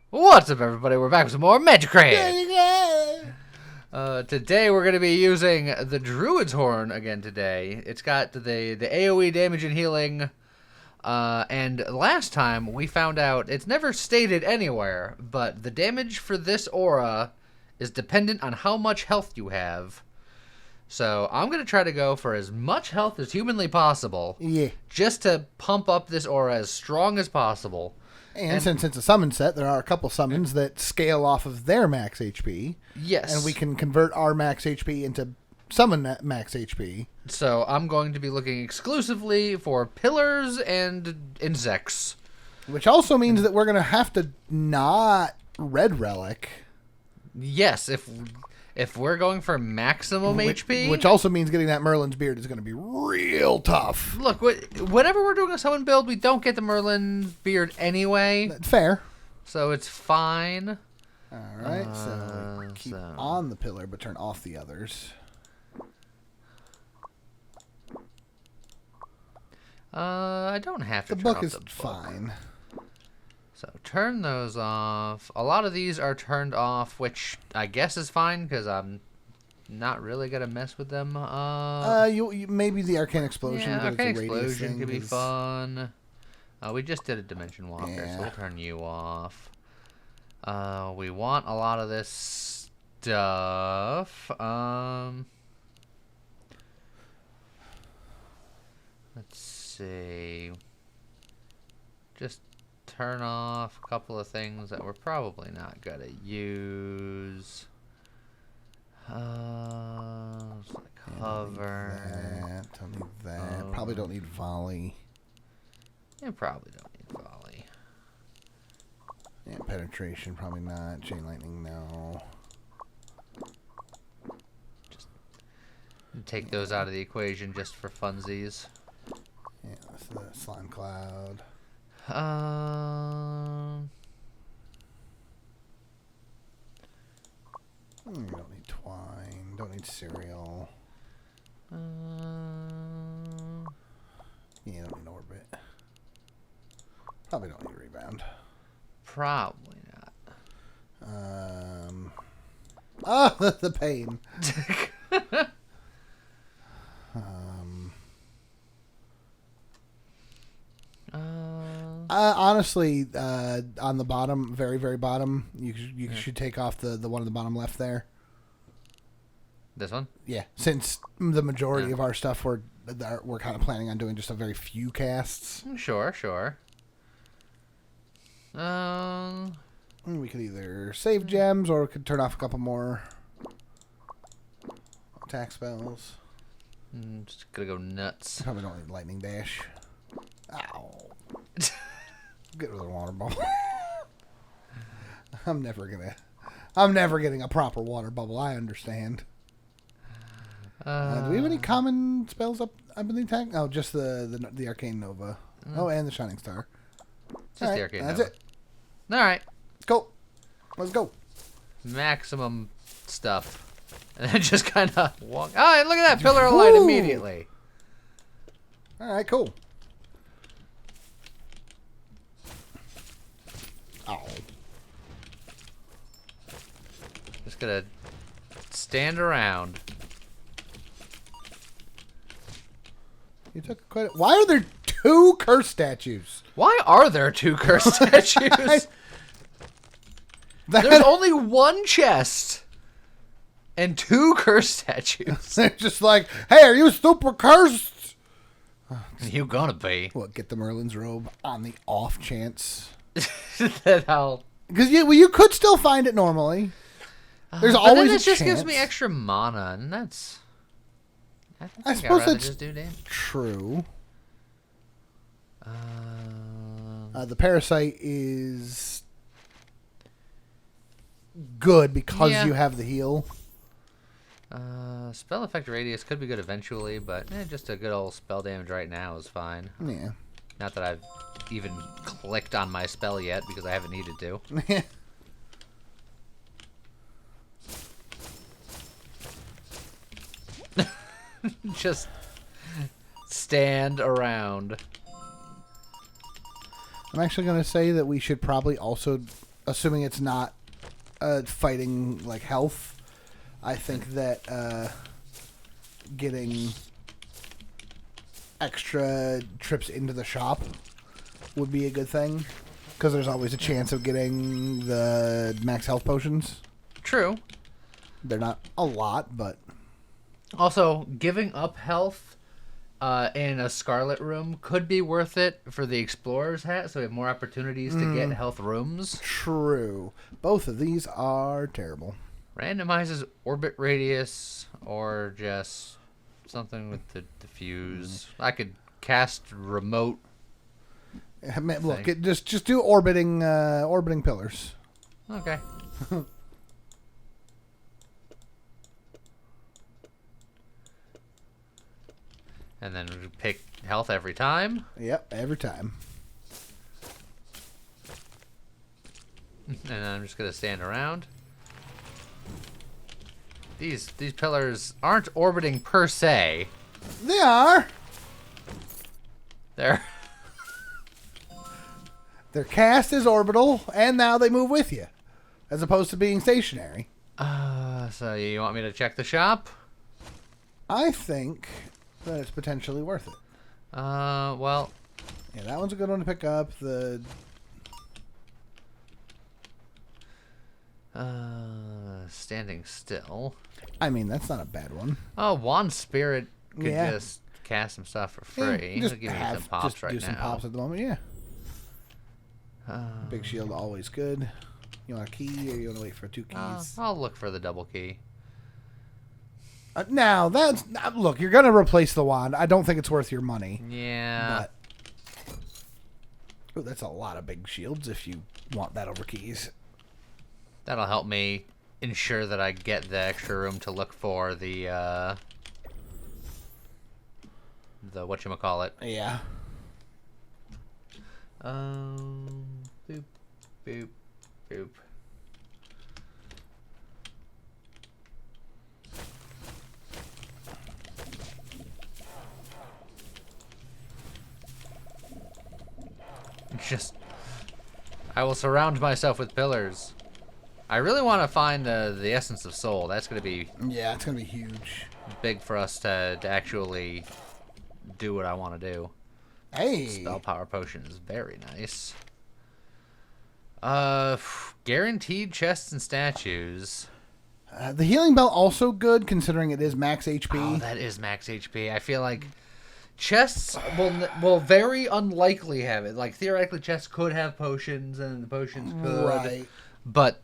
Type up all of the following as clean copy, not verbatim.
What's up, everybody? We're back with some more Magicraft. Today we're going to be using the Druid's Horn again today. It's got the AoE damage and healing. And last time we found out, it's never stated anywhere, but the damage for this aura is dependent on how much health you have. So I'm going to try to go for as much health as humanly possible. Yeah. Just to pump up this aura as strong as possible. And since it's a summon set, there are a couple summons that scale off of their max HP. Yes. And we can convert our max HP into summon max HP. So I'm going to be looking exclusively for pillars and insects. Which also means that we're going to have to not Red Relic. Yes, if we're going for maximum HP. Which also means getting that Merlin's Beard is going to be real tough. Look, whenever we're doing a summon build, we don't get the Merlin Beard anyway. Fair. So it's fine. Alright, so keep on the pillar, but turn off the others. I don't have to The turn book off is the book. fine. So turn those off. A lot of these are turned off, which I guess is fine because I'm not really gonna mess with them. You maybe the Arcane Explosion. Yeah, because Arcane it's a radius Explosion thing could be is- fun. We just did a Dimension Walker, so Yeah. we'll turn you off. We want a lot of this stuff. Let's see. Just turn off a couple of things that we're probably not gonna use. Cover. Don't need that. Probably don't need volley. You probably don't need volley. Yeah, penetration, probably not. Chain lightning, no. Just take those out of the equation just for funsies. Yeah, that's the slime cloud. You don't need twine. Don't need cereal. Yeah, don't need orbit. Probably don't need rebound. Probably not. The pain. Honestly, on the bottom, very, very bottom, you should take off the one on the bottom left there. This one? Yeah, since the majority of our stuff we're kind of planning on doing just a very few casts. Sure. We could either save gems or we could turn off a couple more attack spells. Just gonna go nuts. Probably don't need lightning dash. Ow. Get rid of the water bubble. I'm never getting a proper water bubble. I understand. Do we have any common spells up in the attack? Oh, just the Arcane Nova. Oh, and the Shining Star. Just the Arcane That's Nova. it. Alright. Go. Let's go. Maximum stuff. And then just kind of walk. Oh, look at that pillar of light immediately. All right, cool. Ow. Just gonna stand around. You took quite. Why are there 2 curse statues? Why are there 2 curse statues? There's only 1 chest and 2 curse statues. They're just like, hey, are you super cursed? You gonna be? What? Get the Merlin's robe on the off chance. That I'll. Because you could still find it normally. There's But always then a it just chance. gives me extra mana, and that's. I think suppose I'd rather that's just do damage. true. The parasite is good because you have the heal. Spell effect radius could be good eventually, but just a good old spell damage right now is fine. Yeah. Not that I've even clicked on my spell yet because I haven't needed to. Just stand around. I'm actually going to say that we should probably also assuming it's not fighting like health. I think that getting extra trips into the shop would be a good thing, because there's always a chance of getting the max health potions. True. They're not a lot, but also giving up health in a Scarlet room could be worth it for the Explorer's hat, so we have more opportunities to get health rooms. True. Both of these are terrible. Randomizes orbit radius, or just something with the diffuse. I could cast remote. Look, just do orbiting pillars. Okay. And then we pick health every time. Yep, every time. And then I'm just gonna stand around. These pillars aren't orbiting per se. They are. They're cast as orbital, and now they move with you, as opposed to being stationary. So you want me to check the shop? I think that it's potentially worth it. Well. Yeah, that one's a good one to pick up. Standing still. I mean, that's not a bad one. Oh, Wand Spirit could just cast some stuff for free. Yeah, just It'll give me some pops just right do now. some pops at the moment, yeah. Big shield, always good. You want a key, or you want to wait for 2 keys? I'll look for the double key. Now, look, you're going to replace the wand. I don't think it's worth your money. Yeah. But that's a lot of big shields if you want that over keys. That'll help me ensure that I get the extra room to look for the whatchamacallit. Yeah. Boop, boop, boop. Just, I will surround myself with pillars. I really want to find the Essence of Soul. That's going to be... Yeah, it's going to be huge. Big for us to actually do what I want to do. Hey! Spell Power Potion is very nice. Guaranteed chests and statues. The Healing Belt also good, considering it is max HP. Oh, that is max HP. I feel like chests will very unlikely have it. Like, theoretically, chests could have potions, and the potions could. Right. But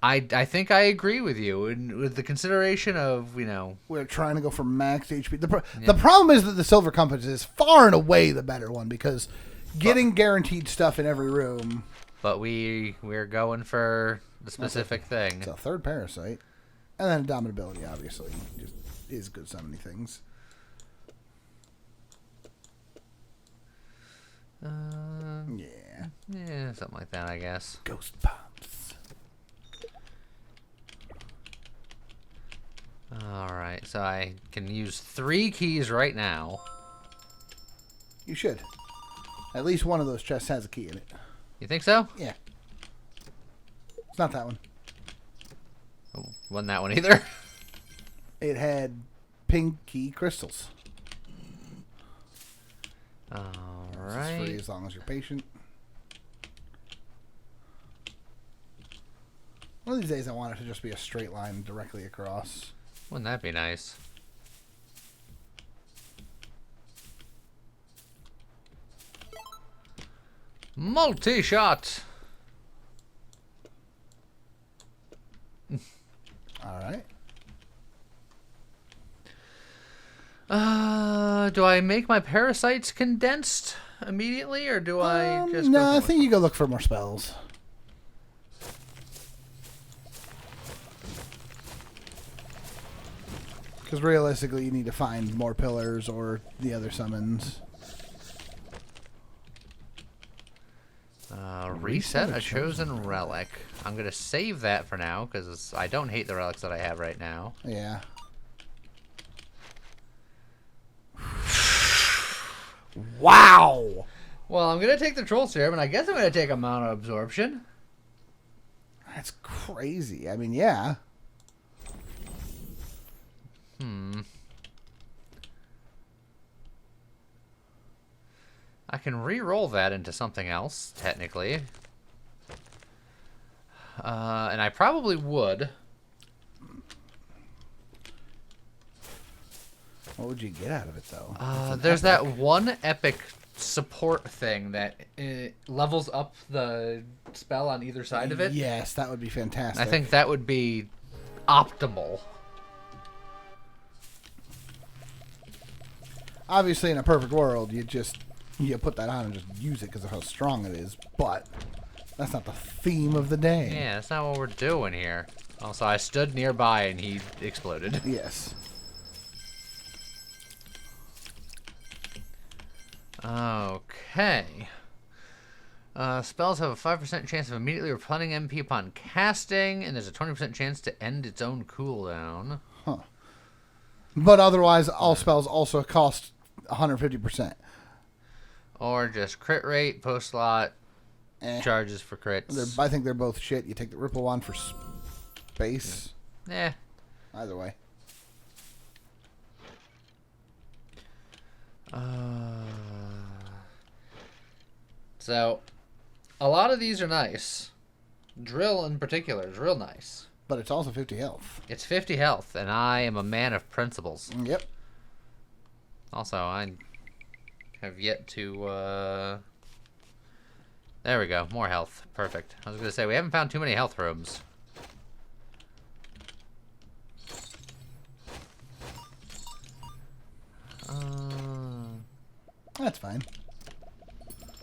I think I agree with you. And with the consideration of, we're trying to go for max HP. The problem is that the Silver Compass is far and away the better one, because getting guaranteed stuff in every room. But we're going for the specific thing. It's a third parasite. And then Indomitability, obviously. Just is good at so many things. Yeah, something like that, I guess. Ghost Pumps. Alright, so I can use 3 keys right now. You should. At least one of those chests has a key in it. You think so? Yeah. It's not that one. Oh, wasn't that one either. It had pink key crystals. Alright. It's free as long as you're patient. One of these days I want it to just be a straight line directly across. Wouldn't that be nice? Multi-shot! Alright. Do I make my parasites condensed immediately, or do I just No, go I think you go look for more spells. Because realistically, you need to find more pillars or the other summons. Reset a chosen relic. I'm going to save that for now, because I don't hate the relics that I have right now. Yeah. Wow! Well, I'm going to take the Troll Serum, and I guess I'm going to take a Mana Absorption. That's crazy. I mean, yeah. I can re-roll that into something else, technically. And I probably would. What would you get out of it, though? There's that one epic support thing that levels up the spell on either side of it. Yes, that would be fantastic. I think that would be optimal. Obviously, in a perfect world, you put that on and just use it because of how strong it is, but that's not the theme of the day. Yeah, that's not what we're doing here. Also, I stood nearby and he exploded. Yes. Okay. Spells have a 5% chance of immediately replenishing MP upon casting, and there's a 20% chance to end its own cooldown. Huh. But otherwise, all spells also cost 150%. Or just crit rate, post slot, charges for crits. I think they're both shit. You take the Ripple Wand for space. Eh. Either way. So, a lot of these are nice. Drill in particular is real nice. But it's also 50 health. It's 50 health, and I am a man of principles. Yep. Also, I have yet to, There we go, more health. Perfect. I was going to say, we haven't found too many health rooms. That's fine.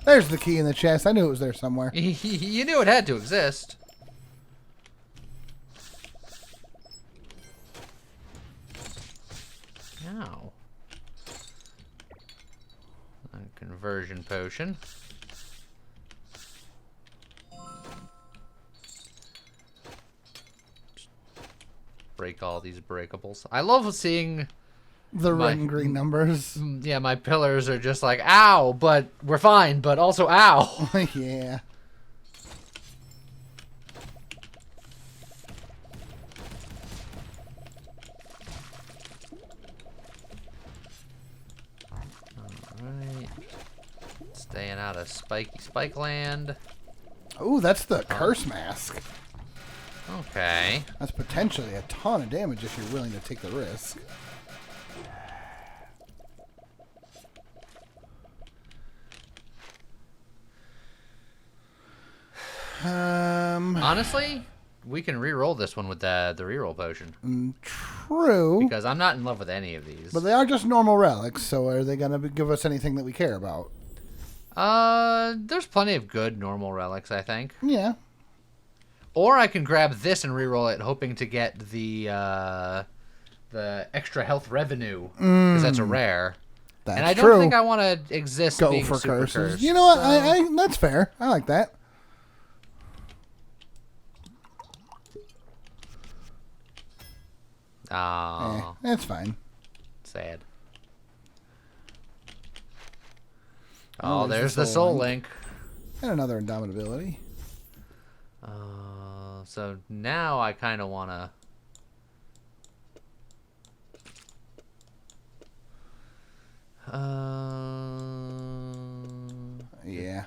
There's the key in the chest. I knew it was there somewhere. You knew it had to exist. Ow. A conversion potion. Break all these breakables. I love seeing the red and green numbers. Yeah, my pillars are just like, ow, but we're fine, but also ow. Yeah. Alright. Staying out of spike land. Oh, that's the curse mask. Okay. That's potentially a ton of damage if you're willing to take the risk. Honestly, we can re-roll this one with the re-roll potion. True. Because I'm not in love with any of these. But they are just normal relics, so are they going to give us anything that we care about? There's plenty of good normal relics, I think. Yeah. Or I can grab this and re-roll it, hoping to get the extra health revenue, because that's a rare. That's and I don't think I want to exist Go being for super curses. cursed. You know what? I that's fair. I like that. Oh, that's fine. Sad. Oh, there's the soul link. And another indomitability. So now I kind of want to... Yeah.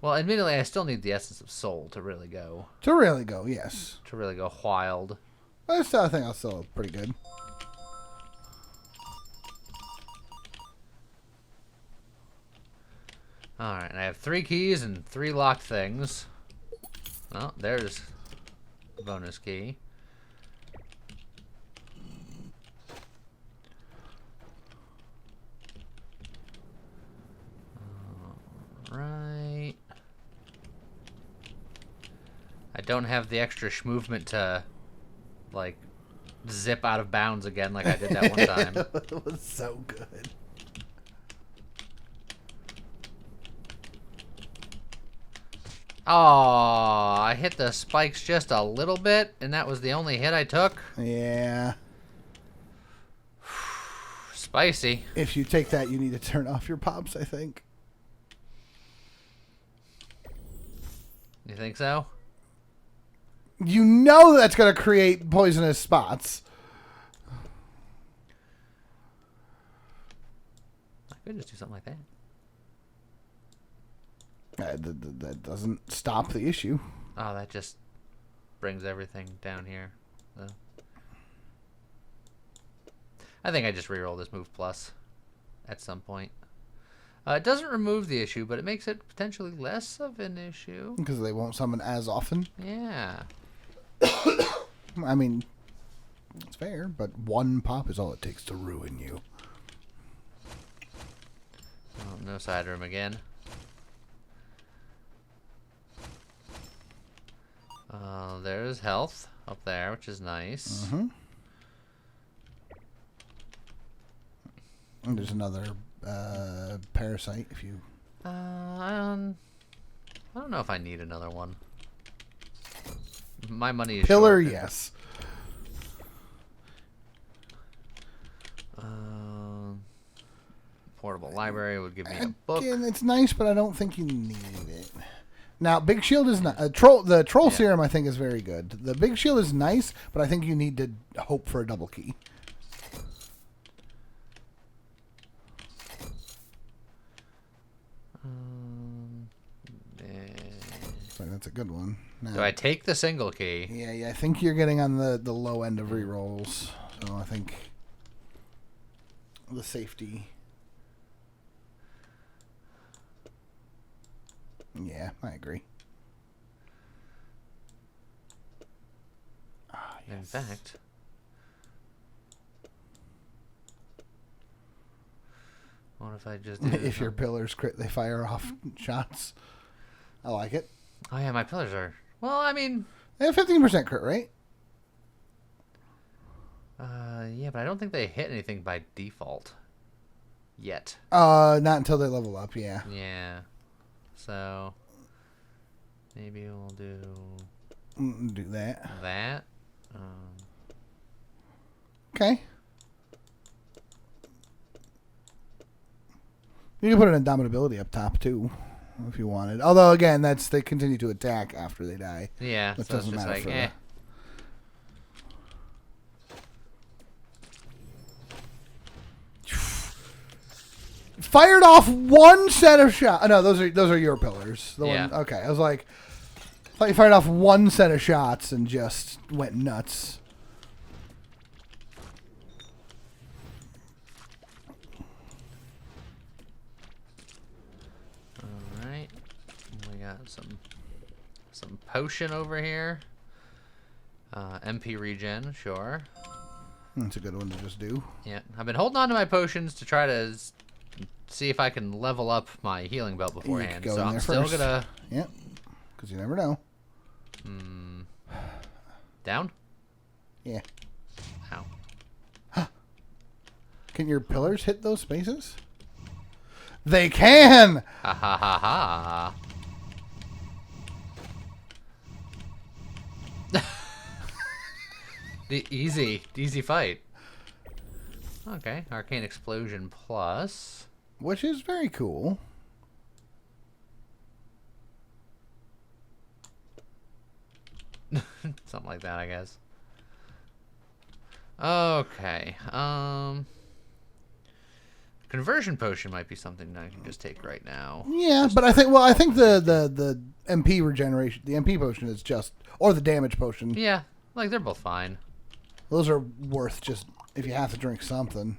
Well, admittedly, I still need the Essence of Soul to really go... To really go, yes. To really go wild. But I think I'll still pretty good. Alright, and I have 3 keys and 3 locked things. Well, there's a bonus key. Alright. I don't have the extra movement to, like, zip out of bounds again like I did that one time. It was so good. Oh, I hit the spikes just a little bit, and that was the only hit I took. Yeah. Spicy. If you take that, you need to turn off your pops, I think. You think so? You know that's going to create poisonous spots. I could just do something like that. That doesn't stop the issue. Oh, that just brings everything down here. So. I think I just reroll this move plus at some point. It doesn't remove the issue, but it makes it potentially less of an issue. Because they won't summon as often? Yeah. I mean, it's fair, but one pop is all it takes to ruin you. Oh, no side room again. There's health up there, which is nice. Mm-hmm. And there's another parasite if you... I don't know if I need another one. My money is Pillar, short. yes. Portable library would give me a book. Again, it's nice, but I don't think you need it. Now, Big Shield is not... the Troll Serum, I think, is very good. The Big Shield is nice, but I think you need to hope for a double key. So that's a good one. Now, Do I take the single key? Yeah, I think you're getting on the low end of rerolls. So I think the safety... Yeah, I agree. Yes. In fact, what if I just do if your pillars crit, they fire off shots. I like it. Oh yeah, my pillars are... Well, I mean... They have 15% crit rate. Yeah, but I don't think they hit anything by default. Yet. Not until they level up, yeah. Yeah. So... Maybe we'll do... Do that. That. Okay. You can put an indomitability up top, too. If you wanted. Although, again, they continue to attack after they die. Yeah, That so doesn't it's just matter like, for eh. Fired off one set of shots. Oh, no, those are your pillars. Yeah. Okay, I was like, I thought you fired off one set of shots and just went nuts. All right, we got some potion over here. MP regen, sure. That's a good one to just do. Yeah, I've been holding on to my potions to try to see if I can level up my healing belt beforehand. Go so in I'm there still first. gonna. Yep, because you never know. Down? Yeah. Ow. Can your pillars hit those spaces? They can! Ha ha ha ha. The easy fight. Okay, Arcane Explosion plus. Which is very cool. Something like that, I guess. Okay. Conversion potion might be something I can just take right now. Yeah, but I think the MP regeneration, the MP potion is just, or the damage potion. Yeah, like they're both fine. Those are worth just, if you have to drink something,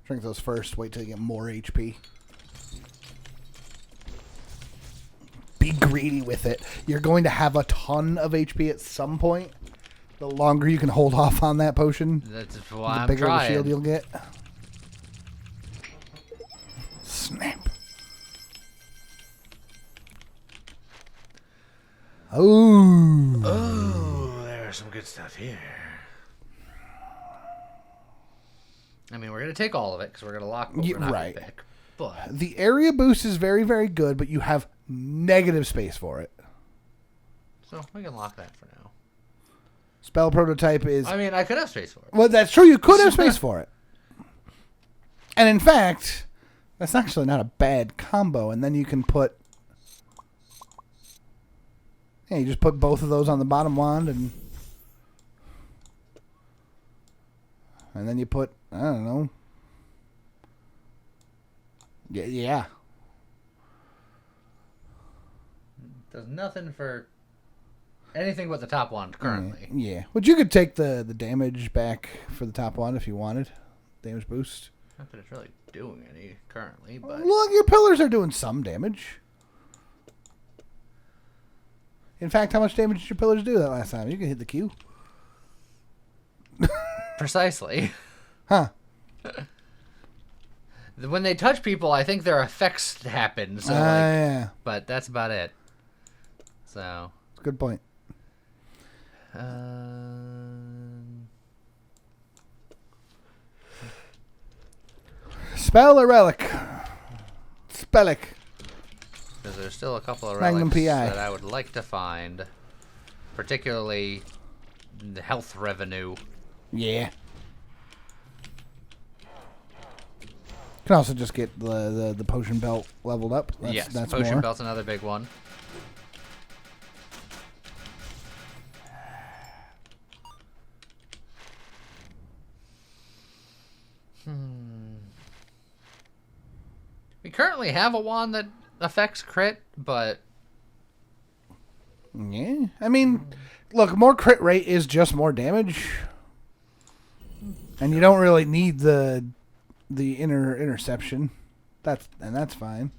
drink those first, wait till you get more HP. Be greedy with it. You're going to have a ton of HP at some point. The longer you can hold off on that potion, That's why the bigger the shield trying. you'll get. Snap. Oh. Oh, there's some good stuff here. I mean, we're going to take all of it because we're going to lock what we're not right. gonna pick. But The area boost is very, very good, but you have negative space for it. so we can lock that for now. Spell prototype is... I mean, I could have space for it. Well, that's true. You could have space for it. And in fact, that's actually not a bad combo. And then you can put... Yeah, you just put both of those on the bottom wand, and then you put, I don't know. Yeah. Does nothing for anything but the top wand currently. Yeah. But you could take the damage back for the top wand if you wanted. Damage boost. Not that it's really doing any currently, but... Look, your pillars are doing some damage. In fact, how much damage did your pillars do that last time? You can hit the Q. Precisely. Huh. When they touch people, I think their effects happen. So, yeah. But that's about it. So. Good point. Spell or relic? Spellic. Because there's still a couple of Magnum relics PI that I would like to find. Particularly the health revenue. Yeah. You can also just get the potion belt leveled up. That's potion more. belt's another big one. We currently have a wand that affects crit, but... Yeah. I mean, look, more crit rate is just more damage. And you don't really need the interception. That's fine.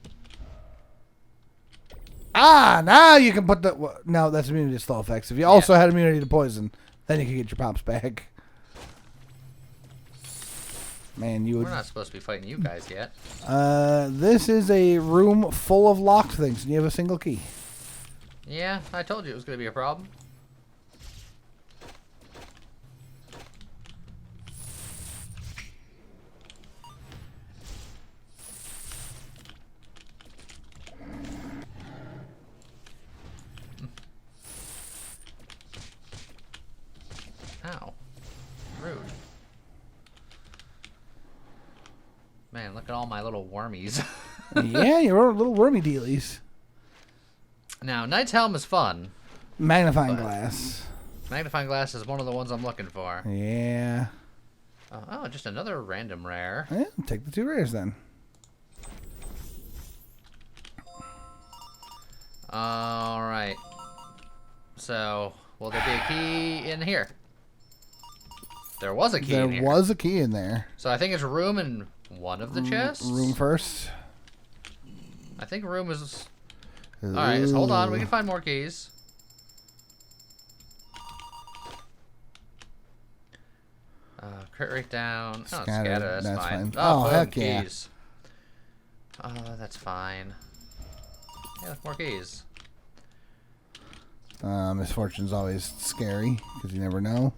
Now you can put the... No, that's immunity to slow effects. If you also had immunity to poison, then you can get your pops back. Man, you would... We're not supposed to be fighting you guys yet. This is a room full of locked things, and you have a single key. Yeah, I told you it was going to be a problem. Ow. Rude. Man, look at all my little wormies. Yeah, your little wormy dealies. Now, Knight's Helm is fun. Magnifying glass. Magnifying glass is one of the ones I'm looking for. Yeah. Oh, just another random rare. Yeah, take the 2 rares then. Alright. So, will there be a key in here? There was a key in here. There was a key in there. So I think it's room in one of the chests? Room first. I think room is... Alright, so hold on. We can find more keys. Crit rate down. Oh, scatter. That's fine. Oh, boom, heck keys. Oh, that's fine. Yeah, there's more keys. Misfortune's always scary because you never know.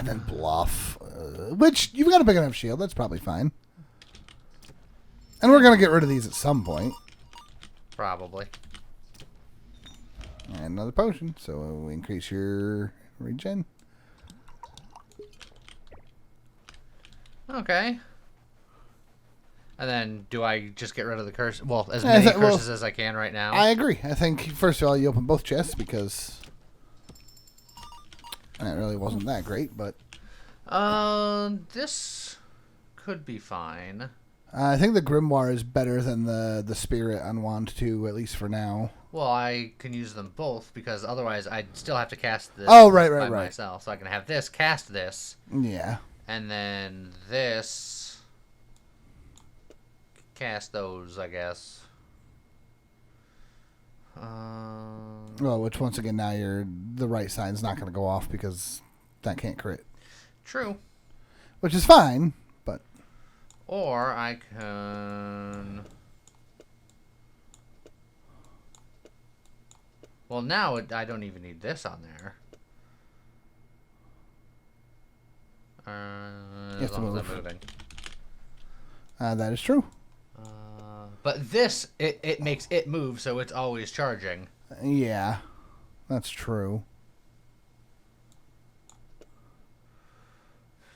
Then bluff. Which, you've got a big enough shield. That's probably fine. And we're going to get rid of these at some point. Probably. And another potion. So we increase your regen. Okay. And then, do I just get rid of the curse? Well, as many curses as I can right now. I agree. I think, first of all, you open both chests because... that really wasn't that great, but... This could be fine. I think the Grimoire is better than the Spirit on Wand 2, at least for now. Well, I can use them both, because otherwise I'd still have to cast this right. myself. So I can have this, cast this. Yeah. And then this... cast those, I guess. Well, which once again now the right side's not going to go off because that can't crit. True. Which is fine, but... Or I can... Well, now I don't even need this on there. You As have to long as move. I'm moving. That is true. But this, it makes it move, so it's always charging. Yeah, that's true.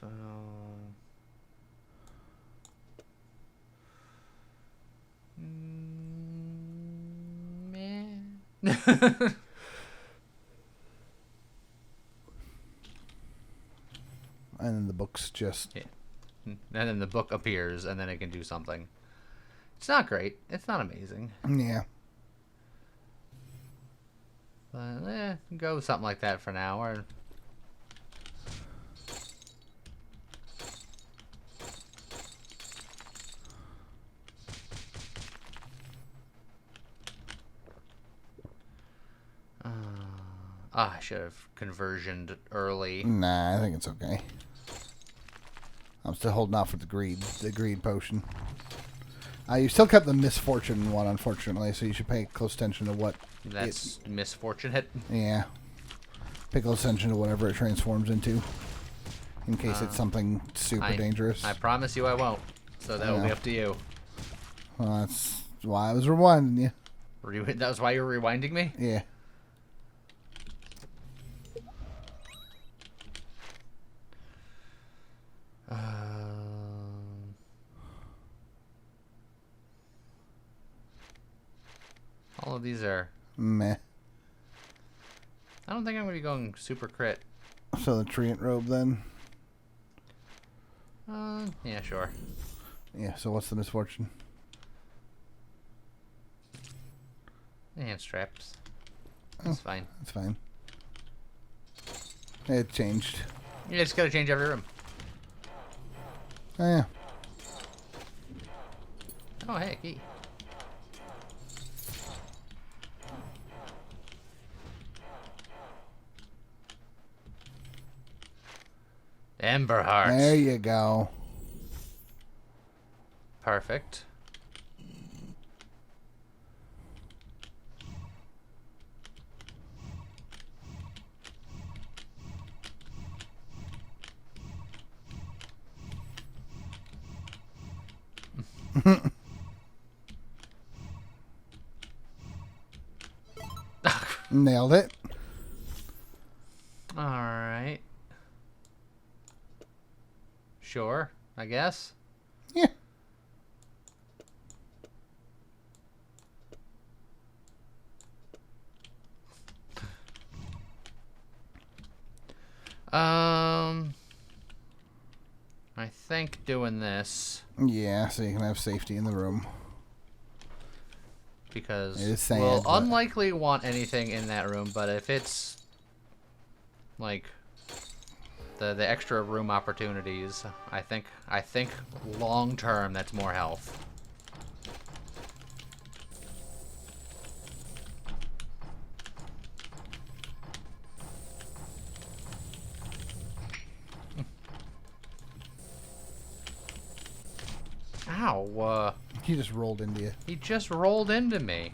So... meh. And then the book's just... Yeah. And then the book appears, and then it can do something. It's not great. It's not amazing. Yeah. But, go with something like that for now. Or... I should have conversioned early. Nah, I think it's okay. I'm still holding out for the greed potion. You still kept the misfortune one, unfortunately, so you should pay close attention to what... That's misfortune hit? Yeah. Pay close attention to whatever it transforms into. In case it's something super dangerous. I promise you I won't. So that will be up to you. Well, that's why I was rewinding you. That was why you were rewinding me? Yeah. All of these are... Meh. I don't think I'm going to be going super crit. So the treant robe then? Yeah, sure. Yeah, so what's the misfortune? Hand straps. That's fine. That's fine. It changed. You just got to change every room. Oh, yeah. Oh, hey, key. Ember hearts. There you go. Perfect. Nailed it. All right. Sure, I guess. Yeah. I think doing this Yeah, so you can have safety in the room. because It is sad, we'll but- unlikely want anything in that room, but if it's like the extra room opportunities, I think long term that's more health. Ow, He just rolled into you. he just rolled into me.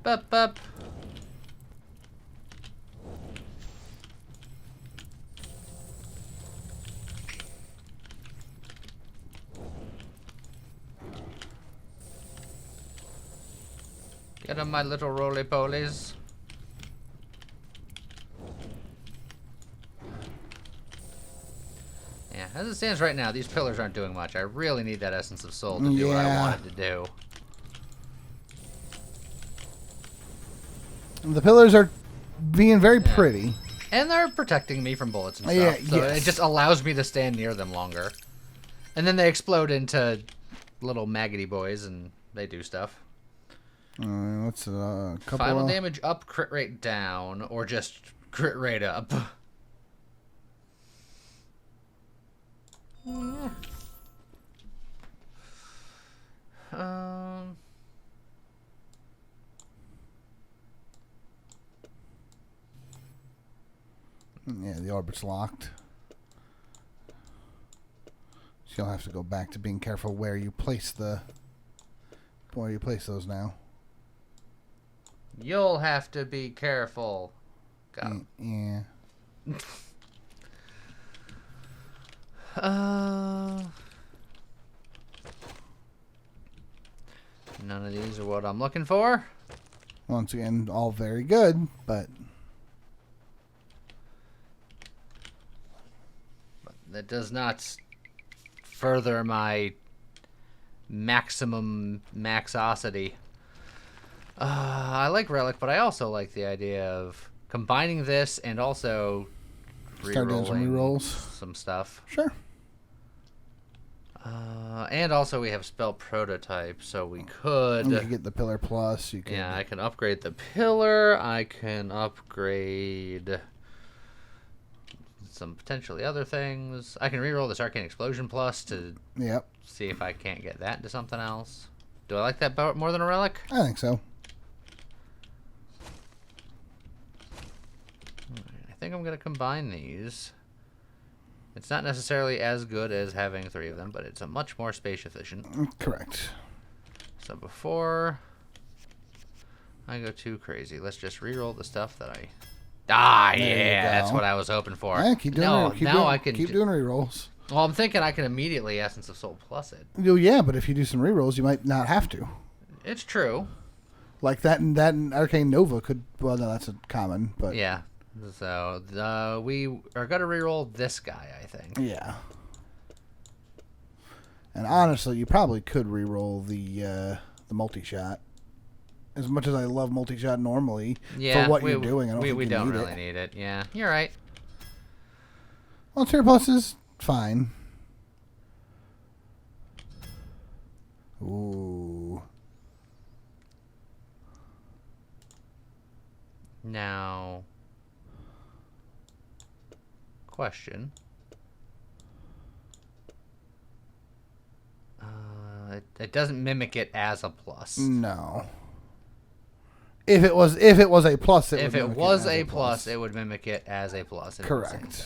Bup, bup. Get 'em, my little roly-polies. Yeah, as it stands right now, these pillars aren't doing much. I really need that Essence of Soul to do what I Yeah. wanted to do. The pillars are being very pretty. And they're protecting me from bullets and Yeah, stuff. So yes. it just allows me to stand near them longer. And then they explode into little maggoty boys and they do stuff. What's a couple Final of... damage up, crit rate down, or just crit rate up. Um, Yeah, the orbit's locked. So you'll have to go back to being careful where you place the... Where you place those now. you'll have to be careful. Got 'em. Yeah. None of these are what I'm looking for. Once again, all very good, but... that does not further my maximum maxosity. I like Relic, but I also like the idea of combining this and also start doing some rerolls. Some stuff. Sure. And also we have spell prototype, so we could... You can get the Pillar Plus. You can... Yeah, I can upgrade the Pillar. I can upgrade some potentially other things. I can reroll this Arcane Explosion Plus to see if I can't get that into something else. Do I like that more than a Relic? I think so. I think I'm going to combine these. It's not necessarily as good as having 3 of them, but it's a much more space efficient. Correct. So before I go too crazy, let's just reroll the stuff that I... yeah, that's what I was hoping for. Yeah, keep doing keep doing rerolls. Well, I'm thinking I can immediately Essence of Soul plus it. Well, yeah, but if you do some rerolls, you might not have to. It's true. Like that and Arcane Nova could... Well, no, that's a common, but... Yeah. So, we are going to reroll this guy, I think. Yeah. And honestly, you probably could reroll the multi-shot. As much as I love multi-shot normally, for what you're doing, I don't think we you don't need really need it. Yeah, you're right. Well, Tier Plus is fine. Ooh. Now... Question. It doesn't mimic it as a plus. No. If it was a plus, it would mimic it as a plus. Correct. So.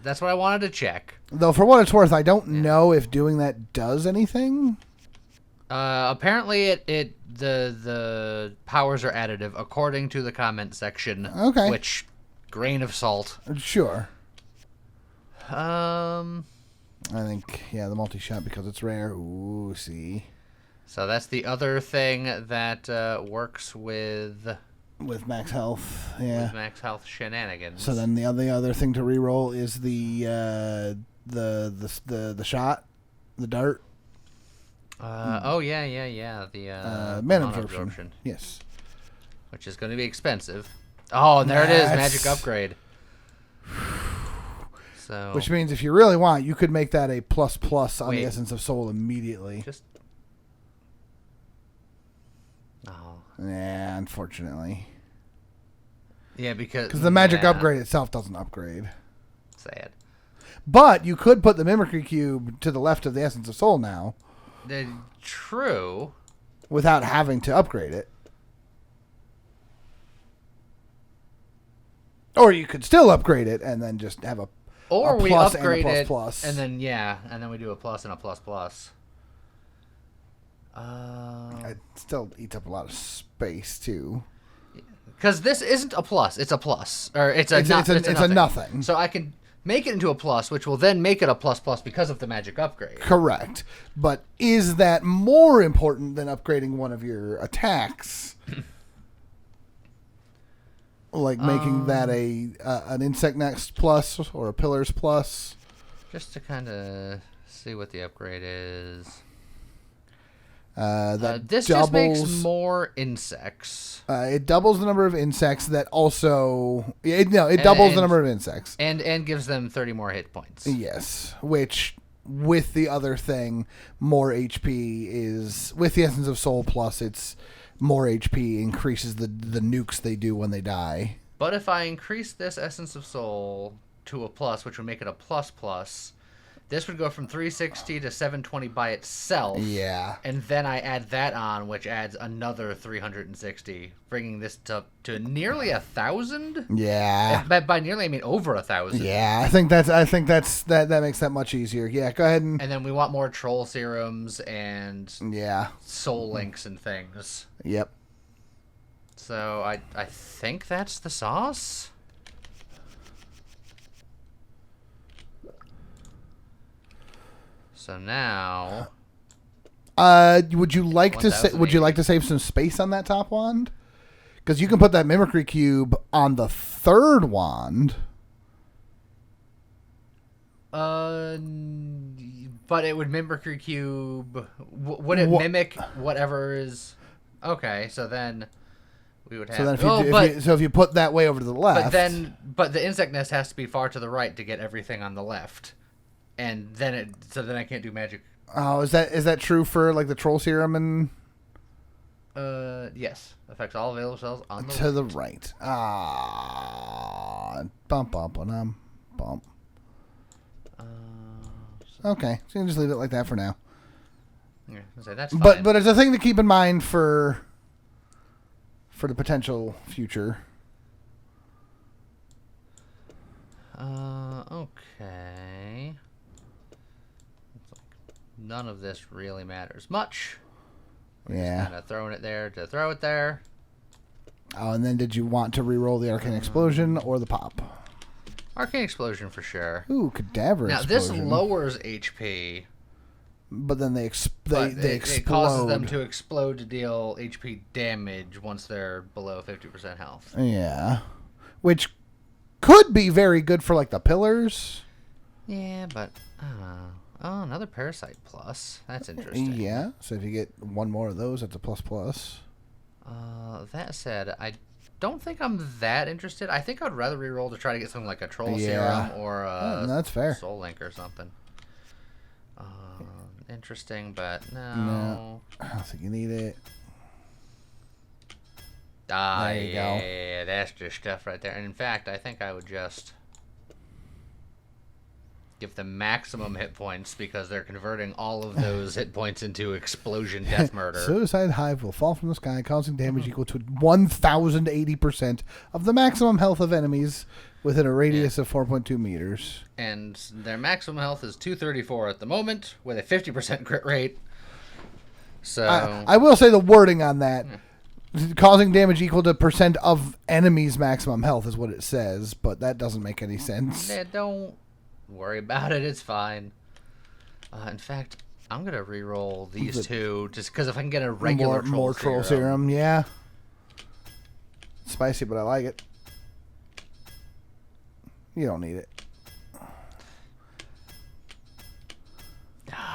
That's what I wanted to check. Though, for what it's worth, I don't know if doing that does anything. Apparently, the powers are additive according to the comment section. Okay. Which, grain of salt. Sure. I think, the multi-shot because it's rare. Ooh, see. So that's the other thing that works with max health. Yeah. With max health shenanigans. So then the other thing to reroll is the shot, the dart. Oh yeah. The mana absorption. Yes. Which is going to be expensive. Oh, and there it is, magic upgrade. So, which means if you really want, you could make that a plus on the Essence of Soul immediately. Yeah, unfortunately. Yeah, because the magic upgrade itself doesn't upgrade. Sad. But you could put the Mimicry Cube to the left of the Essence of Soul now. True. Without having to upgrade it. Or you could still upgrade it and then just have a we upgrade and a it, plus. and then we do a plus and a plus. It still eats up a lot of space too. Because this isn't a plus; it's a plus, or it's a nothing. So I can make it into a plus, which will then make it a plus because of the magic upgrade. Correct. But is that more important than upgrading one of your attacks? Like making that an Insect Next plus or a Pillars plus? Just to kind of see what the upgrade is. This just makes more insects. It doubles the number of insects that also... It doubles the number of insects. And gives them 30 more hit points. Yes, which... With the other thing, more HP is... With the Essence of Soul plus, it's... More HP increases the nukes they do when they die. But if I increase this Essence of Soul to a plus, which would make it a plus, this would go from 360 to 720 by itself. Yeah. And then I add that on, which adds another 360, bringing this to nearly 1,000. Yeah. By nearly, I mean over 1,000. Yeah, I think that makes that much easier. Yeah, go ahead and then we want more troll serums and soul links and things. Yep. So I think that's the sauce. So now, would you like to save some space on that top wand? Because you can put that Mimicry Cube on the third wand. But it would mimic your cube. Would it mimic whatever is? Okay, so then we would have. So then, if you put that way over to the left, but the insect nest has to be far to the right to get everything on the left, and then I can't do magic. Oh, is that true for like the troll serum and? Yes, affects all available cells on the to the right. Bump. Okay, so you can just leave it like that for now. Yeah, so that's fine. But it's a thing to keep in mind for the potential future. Okay. None of this really matters much. We're just kind of throwing it there to throw it there. Oh, and then did you want to re-roll the Arcane Explosion or the Pop? Arcane Explosion for sure. Ooh, Cadaver now, Explosion. This lowers HP. But then they explode. It causes them to explode to deal HP damage once they're below 50% health. Yeah. Which could be very good for, like, the pillars. Yeah, but I don't know. Oh, another Parasite Plus. That's interesting. Yeah, so if you get one more of those, that's a plus. That said, I don't think I'm that interested. I think I'd rather reroll to try to get something like a Troll Serum or a that's fair. Soul Link or something. Interesting, but no. I don't think you need it. There you go. Yeah, that's just stuff right there. And in fact, I think I would just give them maximum hit points because they're converting all of those hit points into explosion death murder. Suicide Hive will fall from the sky, causing damage equal to 1,080% of the maximum health of enemies within a radius of 4.2 meters. And their maximum health is 234 at the moment, with a 50% crit rate. So I will say the wording on that, causing damage equal to percent of enemies' maximum health is what it says, but that doesn't make any sense. Don't worry about it. It's fine. In fact, I'm gonna re-roll these two just because if I can get a regular more troll serum, yeah. Spicy, but I like it. You don't need it.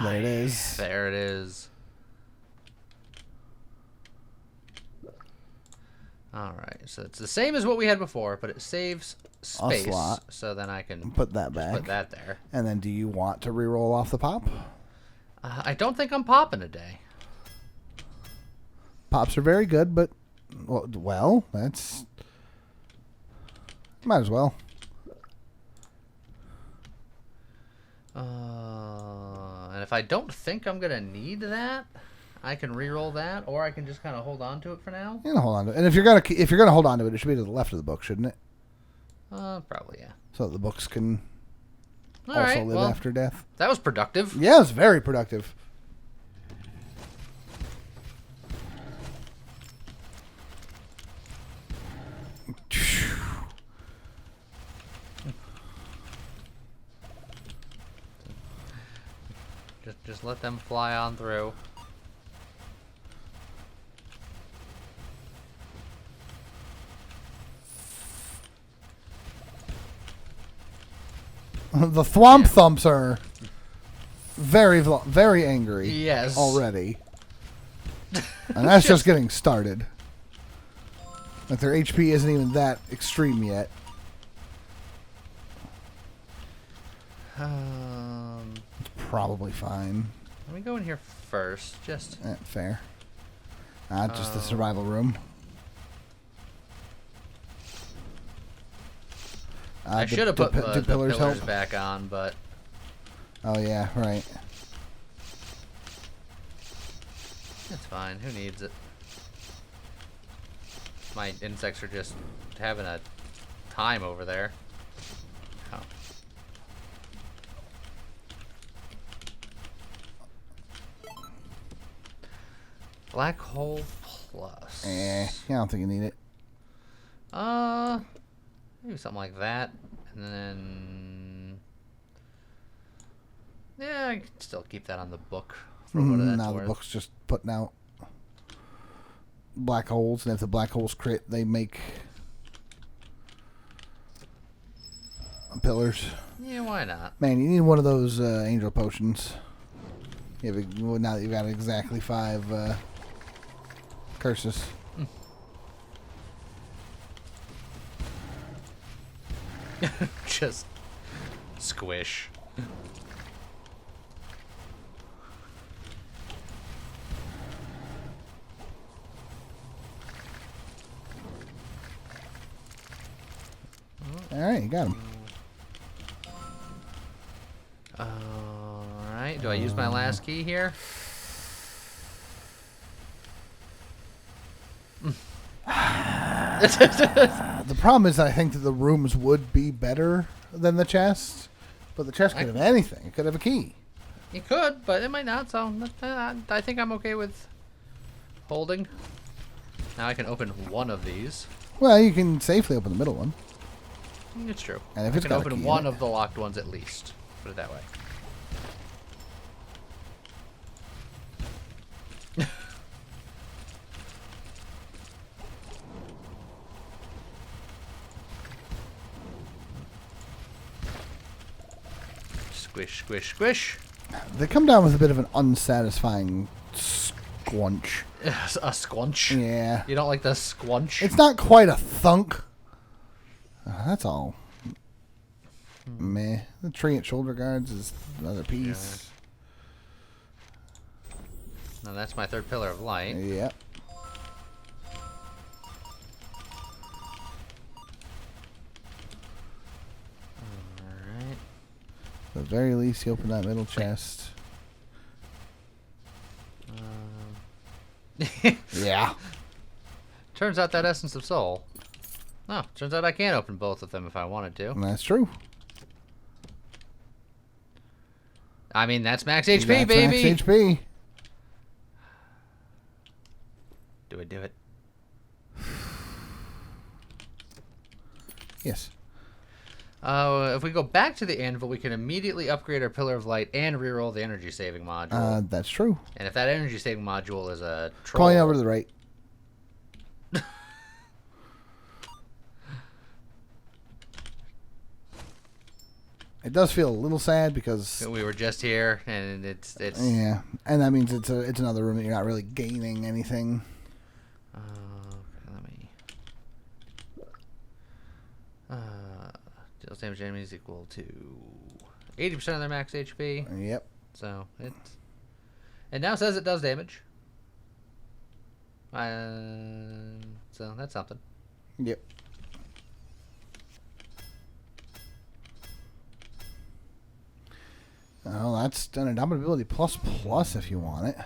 There it is. There it is. Alright, so it's the same as what we had before, but it saves space. A slot. So then I can put that back. Put that there. And then do you want to re-roll off the pop? I don't think I'm popping today. Pops are very good, but well, that's might as well. And if I don't think I'm gonna need that, I can re-roll that, or I can just kind of hold on to it for now. You can hold on to it, and if you're gonna hold on to it, it should be to the left of the book, shouldn't it? Probably yeah. So that the books can live after death. That was productive. Yeah, it was very productive. Just let them fly on through. The THWOMPS are very angry. Yes. Already. And that's just getting started. Like their HP isn't even that extreme yet. It's probably fine. Let me go in here first. Just fair. Just the survival room. I should have put the pillars back on, but... Oh, yeah, right. It's fine. Who needs it? My insects are just having a time over there. Oh. Black hole plus. I don't think you need it. Maybe something like that, and then yeah, I can still keep that on the book for what that's now worth. The book's just putting out black holes, and if the black holes crit, they make pillars. Yeah, why not? Man, you need one of those angel potions. Now that you've got exactly 5 curses. Just squish. Alright, you got him. Alright, do I use my last key here? The problem is I think that the rooms would be better than the chest, but the chest could have anything. It could have a key. You could, but it might not, so I think I'm okay with holding. Now I can open one of these. Well, you can safely open the middle one. It's true. And if I it's can got a open key in one it. of the locked ones at least. Put it that way. Squish, squish, squish. They come down with a bit of an unsatisfying squunch. A squunch? Yeah. You don't like the squunch? It's not quite a thunk. That's all. Meh. The tree at shoulder guards is another piece. Now that's my third pillar of light. Yep. Alright. At the very least, you open that middle chest. Yeah. Turns out that Essence of Soul. No, turns out I can open both of them if I wanted to. That's true. I mean, that's max HP, That's baby! Max HP. Do it, do it. Yes. If we go back to the anvil, we can immediately upgrade our Pillar of Light and reroll the energy saving module. That's true. And if that energy saving module is a troll... Calling over to the right. It does feel a little sad because we were just here, and it's yeah, and that means it's another room that you're not really gaining anything. Okay, let me. Deals damage to enemies equal to 80% of their max HP. Yep. So it now says it does damage. So that's something. Yep. Oh, that's an indomitability plus if you want it.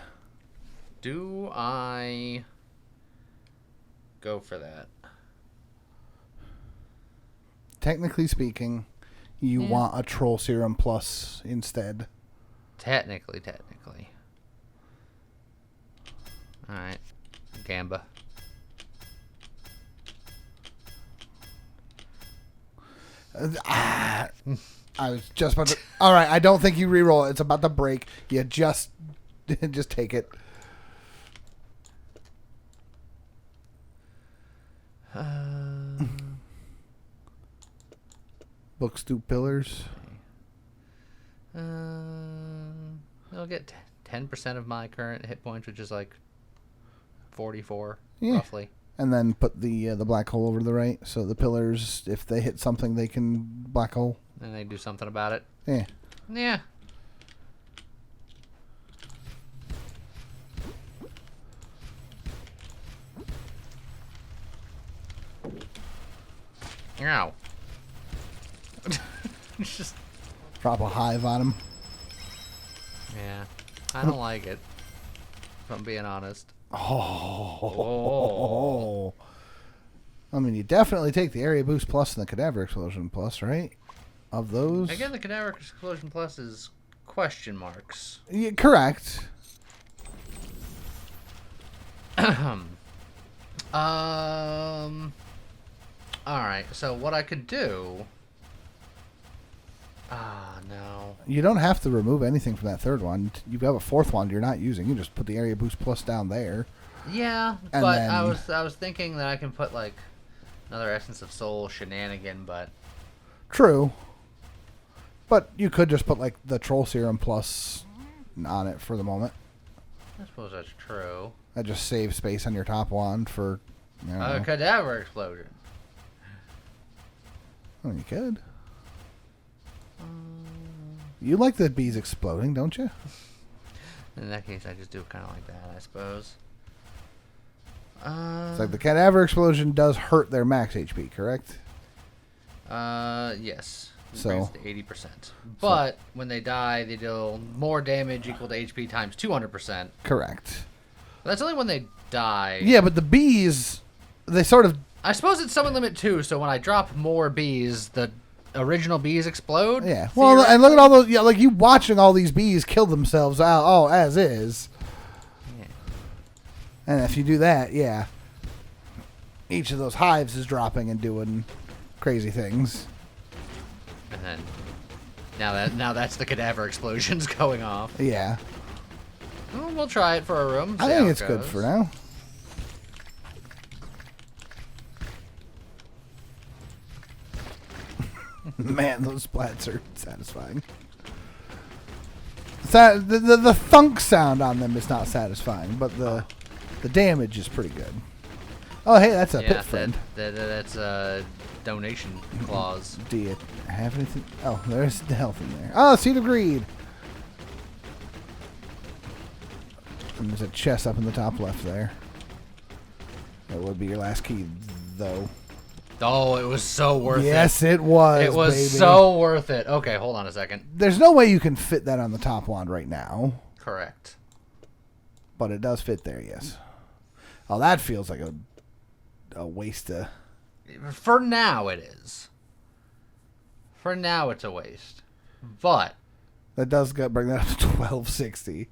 Do I go for that? Technically speaking, you want a troll serum plus instead. Technically. Alright. Gamba. I was just about to... Alright, I don't think you reroll it. It's about to break. You just take it. Books do pillars. I'll get 10% of my current hit points, which is like 44, Yeah. roughly. And then put the black hole over to the right. So the pillars, if they hit something, they can black hole. And they do something about it. Yeah. Yeah. Ow. Just... Drop a hive on them. Yeah. I don't like it, if I'm being honest. Oh. I mean, you definitely take the area boost plus and the cadaver explosion plus, right? Of those? Again, the Cadaver Explosion Plus is question marks. Yeah, correct. Alright, so what I could do... no. You don't have to remove anything from that third one. You have a fourth one you're not using. You just put the area boost plus down there. Yeah, And but then- I was thinking that I can put, like, another Essence of Soul shenanigan, but... True. But you could just put like the Troll Serum Plus on it for the moment. I suppose that's true. That just saves space on your top wand for... A cadaver explosion. Oh, you could. You like the bees exploding, don't you? In that case, I just do it kind of like that, I suppose. It's like the cadaver explosion does hurt their max HP, correct? Yes. So to 80%. But when they die, they deal more damage equal to HP times 200%. Correct. That's only when they die. Yeah, but the bees, they sort of... I suppose it's summon limit too, so when I drop more bees, the original bees explode. Yeah. Well, and look at all those... Yeah, like you watching all these bees kill themselves out. Oh, as is. Yeah. And if you do that, yeah. Each of those hives is dropping and doing crazy things. And then... Now that's the cadaver explosions going off. Yeah. Well, we'll try it for a room. I think it's good for now. Man, those splats are satisfying. The thunk sound on them is not satisfying, but the damage is pretty good. Oh, hey, that's a pit friend. That's a donation clause. Do you have anything? Oh, there's the health in there. Oh, Seed of Greed. And there's a chest up in the top left there. That would be your last key, though. Oh, it was so worth it. Yes, it was. It was baby. so worth it. Okay, hold on a second. There's no way you can fit that on the top wand right now. Correct. But it does fit there, yes. Oh, that feels like a waste of... For now, it is. For now, it's a waste. But... That does bring that up to 1260.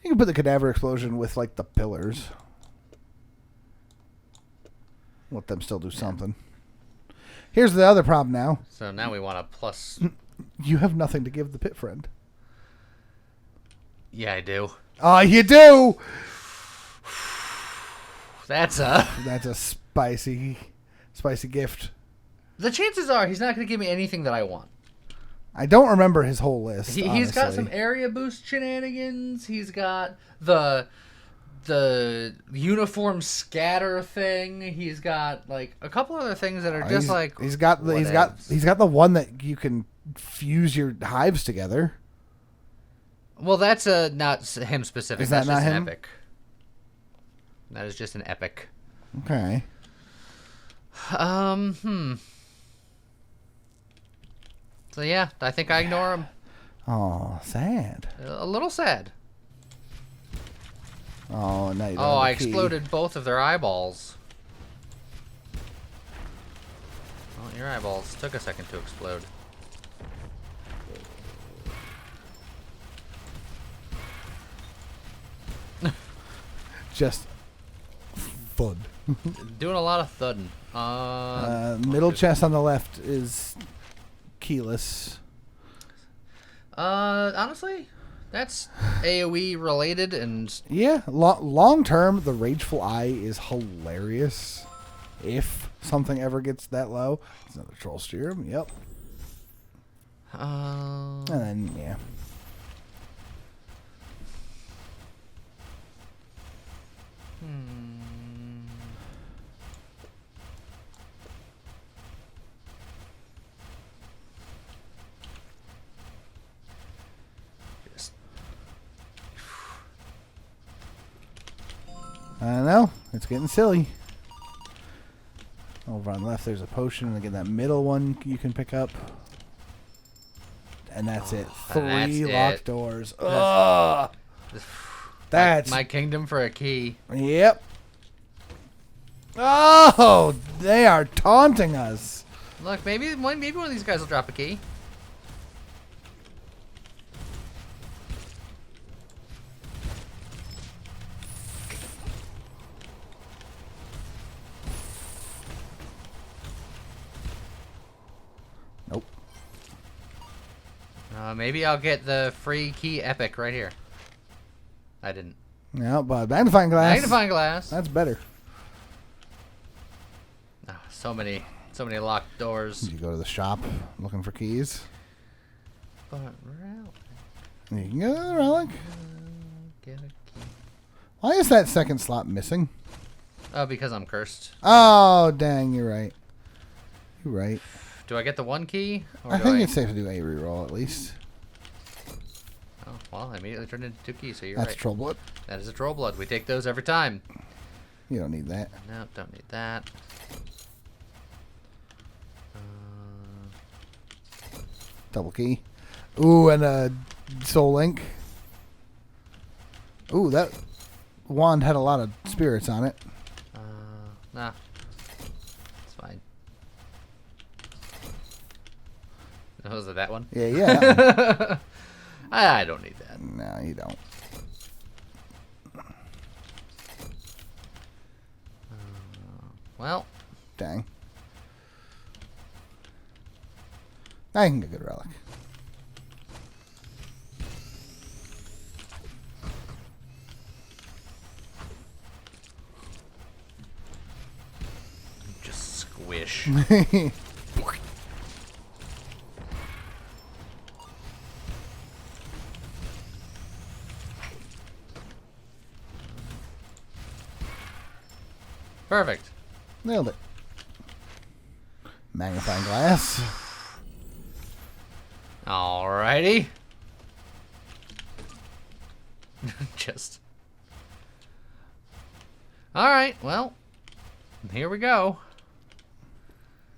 You can put the cadaver explosion with, like, the pillars. Let them still do something. Here's the other problem now. So now we want a plus... You have nothing to give the pit friend. Yeah, I do. Oh, you do! That's a spicy gift. The chances are he's not going to give me anything that I want. I don't remember his whole list. He's got some area boost shenanigans. He's got the uniform scatter thing. He's got like a couple other things that are just he's got the one that you can fuse your hives together. Well, that's not him specific. Is that that's not just him? An epic. That is just an epic. Okay. So yeah, I think I ignore him. Oh, sad. A little sad. Oh, no, you don't Oh, have I a key. exploded both of their eyeballs. Well, your eyeballs took a second to explode. Just thud. Doing a lot of thudding. Middle chest on the left is keyless. Honestly, that's AoE related and... Yeah, long term, the Rageful Eye is hilarious. If something ever gets that low. It's another Troll Serum, yep. And then, yeah. I know. It's getting silly. Over on the left, there's a potion. And again, that middle one you can pick up. And that's it. Three locked doors. Ugh. That's... My kingdom for a key. Yep. Oh, they are taunting us. Look, maybe one of these guys will drop a key. Nope. Maybe I'll get the free key epic right here. I didn't. No, but magnifying glass. Magnifying glass. That's better. Oh, so many So many locked doors. You go to the shop looking for keys. But relic. You can go to the relic. Get a key. Why is that second slot missing? Oh, because I'm cursed. Oh, dang, you're right. You're right. Do I get the one key? Or I think it's safe to do a reroll at least. Oh, well, I immediately turned into 2 keys, so you're That's right. troll blood. That is a troll blood. We take those every time. You don't need that. No, don't need that. Double key. Ooh, and a soul link. Ooh, that wand had a lot of spirits on it. Nah. It's fine. Was it that one? Yeah, yeah. I don't need that. No, you don't. Well. Dang. I can get a good relic. Just squish. Perfect. Nailed it. Magnifying glass. Alrighty. Just. Alright, well. Here we go.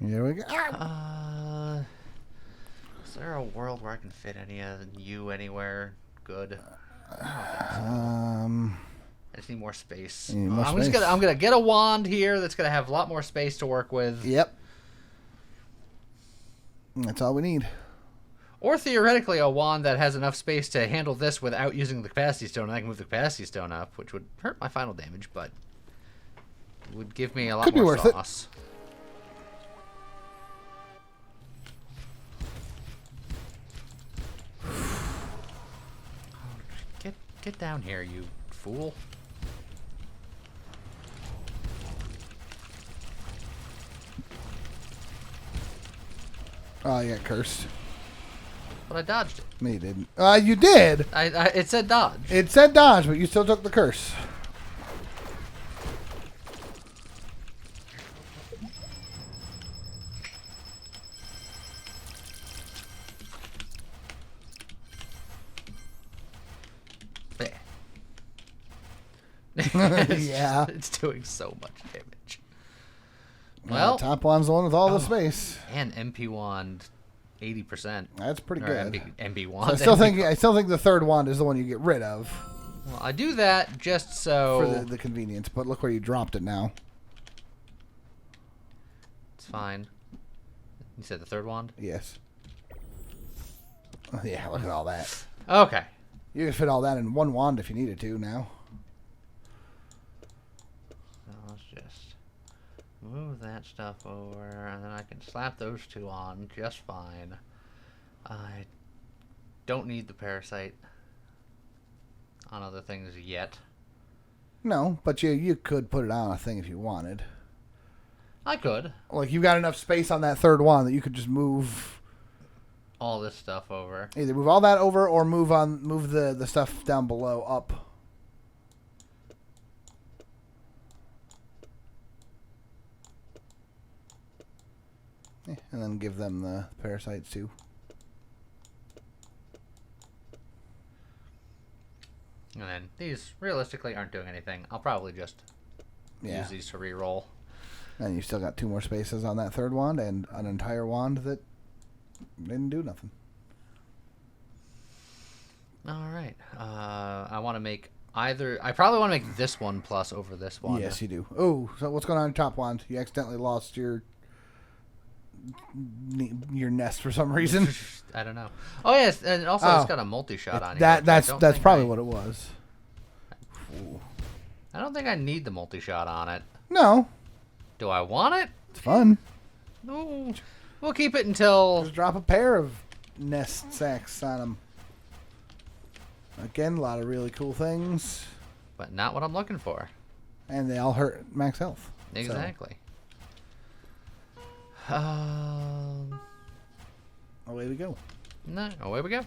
Here we go. Is there a world where I can fit any of you anywhere good? Um, I just need more space. You need more I'm space. gonna get a wand here that's gonna have a lot more space to work with. Yep. That's all we need. Or theoretically, a wand that has enough space to handle this without using the capacity stone, and I can move the capacity stone up, which would hurt my final damage, but would give me a lot Could be more worth it. sauce. Get down here, you fool. Oh, you got cursed. But I dodged it. No, you didn't. You did. It said dodge. It said dodge, but you still took the curse. Yeah. It's doing so much damage. Well, top wand's the one with all the space. And MP wand, 80%. That's pretty Or good. MB So wand. I still think the third wand is the one you get rid of Well, I do that just so for the convenience. But look where you dropped it now. it's fine. You said the third wand? Yes. Oh, yeah, look at all that. Okay. You can fit all that in one wand if you needed to now. So let's just move that stuff over, and then I can slap those two on just fine. I don't need the parasite on other things yet. No, but you could put it on a thing if you wanted. I could. Like, you've got enough space on that third wand that you could just move All this stuff over. either move all that over or move the stuff down below up. Yeah, and then give them the parasites too. And then these realistically aren't doing anything. I'll probably just use these to re-roll. And you still got 2 more spaces on that third wand and an entire wand that didn't do nothing. All right. I want to make either. I probably want to make this one plus over this one. Yes, you do. Oh, so what's going on in top wand? You accidentally lost your nest for some reason. I don't know. Oh yes, and also it's got a multi-shot on it. That's probably what it was. I don't think I need the multi-shot on it. No. Do I want it? It's fun. No. We'll keep it until... Just drop a pair of nest sacks on them. Again, a lot of really cool things. But not what I'm looking for. And they all hurt max health. Exactly. Away we go. No, away we go.